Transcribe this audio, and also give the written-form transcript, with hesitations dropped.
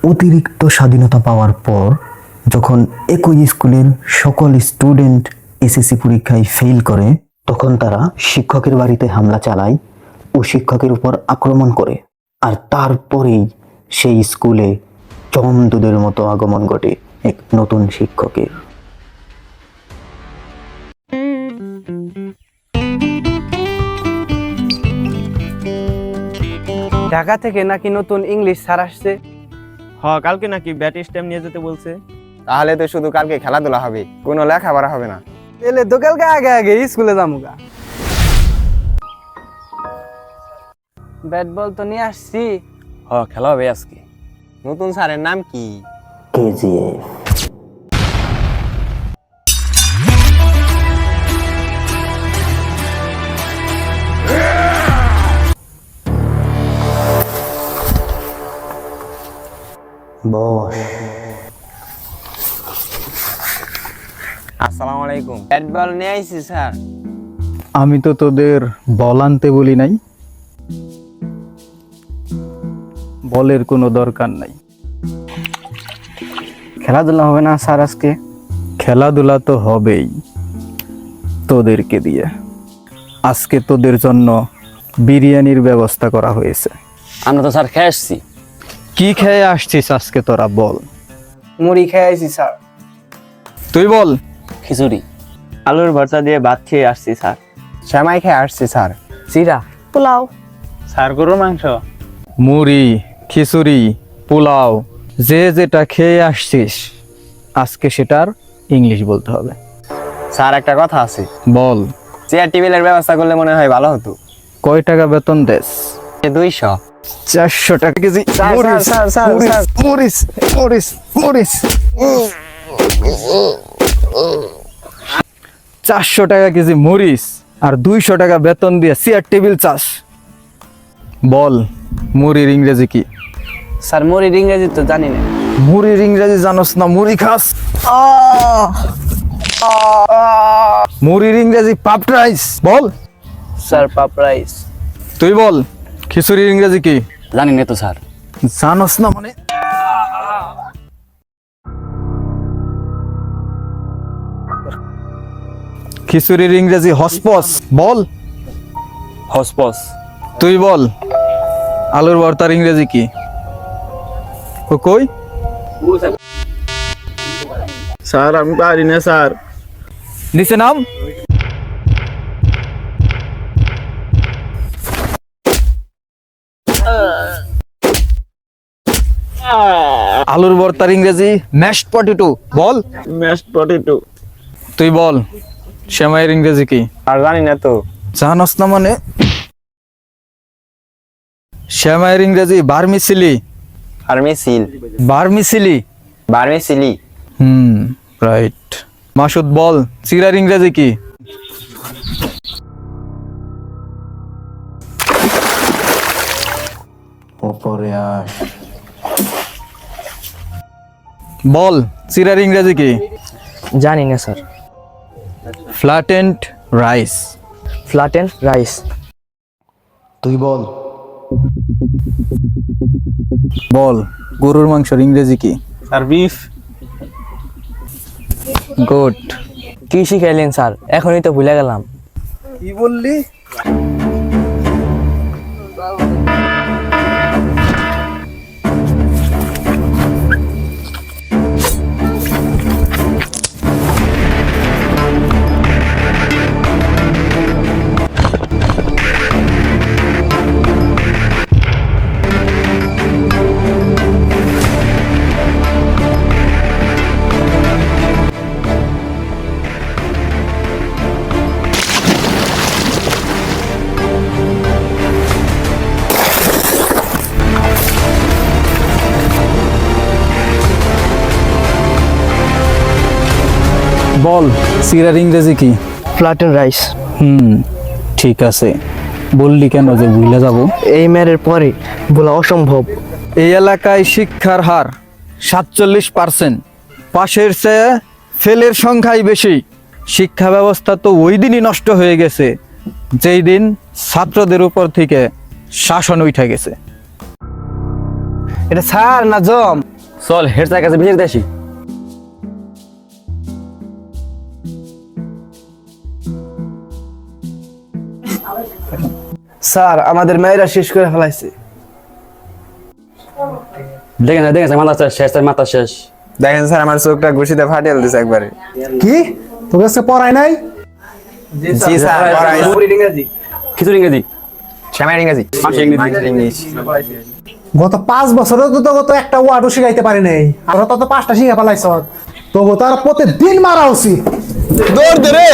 অতিরিক্ত স্বাধীনতা পাওয়ার পর যখন একই স্কুলের সকল স্টুডেন্ট এসএসসি পরীক্ষায় ফেল করে, তখন তারা শিক্ষকের বাড়িতে হামলা চালায় ও শিক্ষকের উপর আক্রমণ করে। আর তারপরেই সেই স্কুলে চমদুদের মতো আগমন ঘটে এক নতুন শিক্ষকের। ঢাকা থেকে নাকি নতুন ইংলিশ স্যার আসছে। কালকে নাকি ব্যাট স্ট্যাম্প নিয়ে যেতে বলছে। তাহলে তো শুধু কালকে খেলাধুলা হবে, কোনো লেখাপড়া হবে না। এলে তো কালকে আগে আগে স্কুলে যামুগা। ব্যাট বল তো নিয়ে আসছি। খেলা হবে আজকে। নতুন স্যারের নাম কি? কেজিএফ। বস, আসসালামু আলাইকুম। ব্যাট বল নিয়ে আইছি স্যার। আমি তো তোদের বল আনতে বলি নাই, বলের কোনো দরকার নাই। খেলাধুলা হবে না স্যার আজকে? খেলাধুলা তো হবেই তোদেরকে দিয়ে। আজকে তোদের জন্য বিরিয়ানির ব্যবস্থা করা হয়েছে। আমরা তো স্যার খেয়ে আসছি। কি খেয়ে আসছিস আজকে তোরা বল? মুড়ি খেয়ে আইছি স্যার। তুই বল। খিচুড়ি, আলুর ভর্তা দিয়ে ভাত খেয়ে আসছি স্যার। শ্যামাই খেয়ে আসছি স্যার। জিরা, পোলাও। স্যার গরুর মাংস। মুড়ি, খিচুড়ি, পোলাও, যে যেটা খেয়ে আসছিস আজকে সেটার ইংলিশ বলতে হবে। স্যার একটা কথা আছে, বল। চেয়ার টেবিলের ব্যবস্থা করলে মনে হয় ভালো হতো। কয় টাকা বেতন দেস? 200। 400 টাকা কেজি। স্যার, মরিচ, স্যার, স্যার, মরিচ, স্যার। মরিচ, মরিচ, মরিচ। 400 টাকা কেজি মরিচ আর 200 টাকা বেতন দিয়ে চেয়ার টেবিল চাস। বল, মুড়ির ইংরেজি কি? স্যার মুড়ির ইংরেজি তো জানি না। মুড়ির ইংরেজি জানোস না? মুড়ি খাস? মুড়ির ইংরেজি পাপ রাইস। বল। স্যার পাপ রাইস। তুই বল, খিচুড়ির ইংরেজি কি? জানি না তো স্যার। জানোস না মানে? খিচুড়ির ইংরেজি হসপস। বল। হসপস। তুই বল, আলুর ভর্তার ইংরেজি কি? ও কই? স্যার আমি পারি না স্যার। নিচে নাম। আলুর ভর্তার ইংরেজি ম্যাশড পটেটো। বল। Mashed potato. তুই বল, সেমাইয়ের ইংরেজি কি? আর জানি না তো। জানোস না মানে? সেমাইয়ের ইংরেজি বার্মিসিলি। ফার্মেসিল। বার্মিসিলি। বার্মেসিলি। রাইট। মাসুদ বল, চিরার ইংরেজি কি? উপরে আস। বল, চিরার ইংরেজি কি? জানি না sir. Flattened rice. Flat and rice. তুই বল। বল, গরুর মাংসের ইংরেজি কি? Sir beef. গুড। কি শিখাইলেন স্যার? এখনই তো ভুলে গেলাম। কি বললি? বল, চিরার ইংরেজি কি? Flat and rice. ঠিক আছে। বললি কেন যে ভুলে যাব? এই মেয়ের পরে বলা অসম্ভব। এই এলাকায় শিক্ষার হার 47%। পাশের চেয়ে ফেলের সংখ্যাই বেশি। শিক্ষা ব্যবস্থা তো ওই দিনই নষ্ট হয়ে গেছে যেই দিন ছাত্রদের উপর থেকে শাসন উঠে গেছে। এটা স্যার না জম? চল হেড স্যারের কাছে ভিজিট আসি। স্যার আমাদের মেয়েরা শেষ করে ফেলাইছে। দেখেন স্যার মাথা শেষ, শেষ স্যার মাথা শেষ। দেখেন স্যার আমার চোখটা ঘুষিতে ফাটিয়ে দিছে একবারে। কি তোকে আজকে পড়ায় নাই? জি স্যার পড়াই। খিচুড়ি ইংরেজি, শ্যামাই ইংরেজি, মাসি ইংরেজি। ইংলিশ। গত 5 বছরে তো গত একটা ওয়ার্ডও শিখাইতে পারি নাই, আর তো 5টা শিখা পালাইছ। তো তার প্রতিদিন মারা উচিত। দৌড় দে রে।